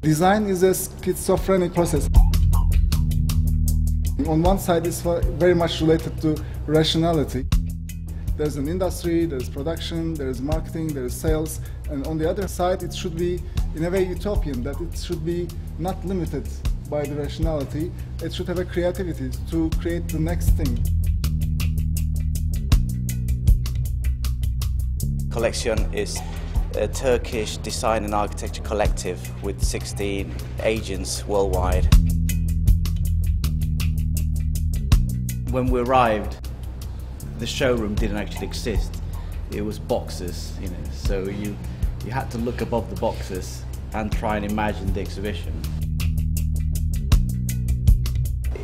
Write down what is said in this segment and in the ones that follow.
Design is a schizophrenic process. On one side, it's very much related to rationality. There's an industry, there's production, there's marketing, there's sales, and on the other side, it should be, in a way, utopian, that it should be not limited by the rationality. It should have a creativity to create the next thing. Koleksiyon is a Turkish design and architecture collective with 16 agents worldwide. When we arrived, the showroom didn't actually exist. It was boxes, so you had to look above the boxes and try and imagine the exhibition.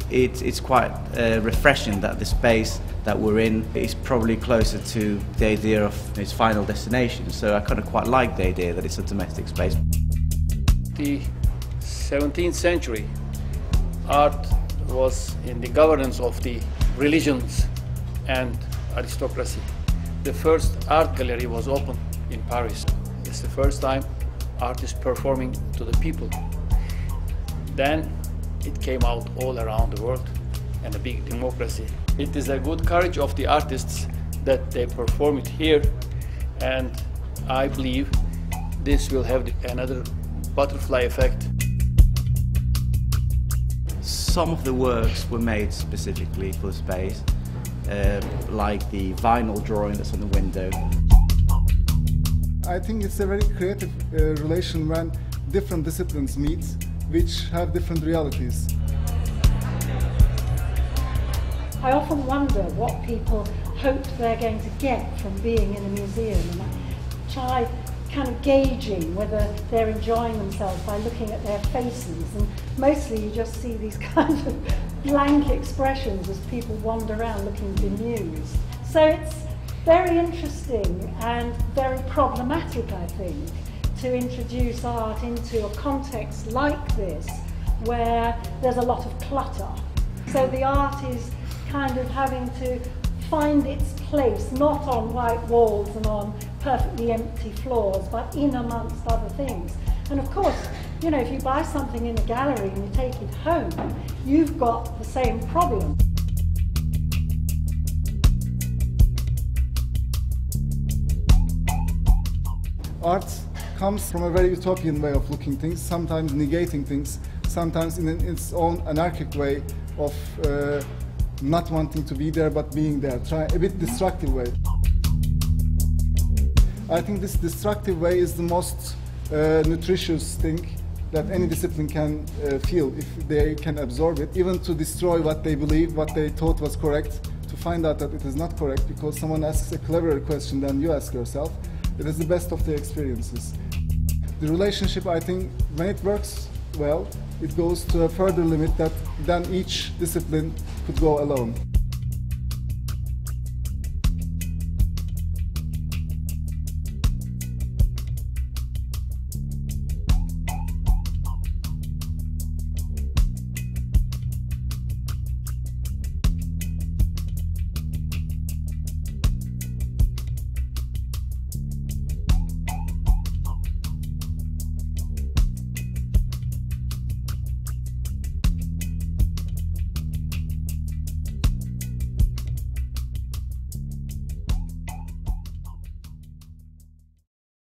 It's quite refreshing that the space that we're in is probably closer to the idea of its final destination, so I kind of quite like the idea that it's a domestic space. The 17th century, art was in the governance of the religions and aristocracy. The first art gallery was opened in Paris. It's the first time art is performing to the people. Then it came out all around the world and a big democracy. It is a good courage of the artists that they perform it here, and I believe this will have another butterfly effect. Some of the works were made specifically for the space, like the vinyl drawing that's on the window. I think it's a very creative relation when different disciplines meet, which have different realities. I often wonder what people hope they're going to get from being in a museum, and I try kind of gauging whether they're enjoying themselves by looking at their faces, and mostly you just see these kind of blank expressions as people wander around looking bemused. So it's very interesting and very problematic, I think, to introduce art into a context like this where there's a lot of clutter. So the art is kind of having to find its place, not on white walls and on perfectly empty floors, but in amongst other things. And of course, if you buy something in a gallery and you take it home, you've got the same problem. Art comes from a very utopian way of looking things, sometimes negating things, sometimes in its own anarchic way of not wanting to be there but being there, a bit destructive way. I think this destructive way is the most nutritious thing that any discipline can feel if they can absorb it, even to destroy what they believe, what they thought was correct, to find out that it is not correct because someone asks a cleverer question than you ask yourself. It is the best of the experiences. The relationship, I think, when it works well, it goes to a further limit that than each discipline could go alone.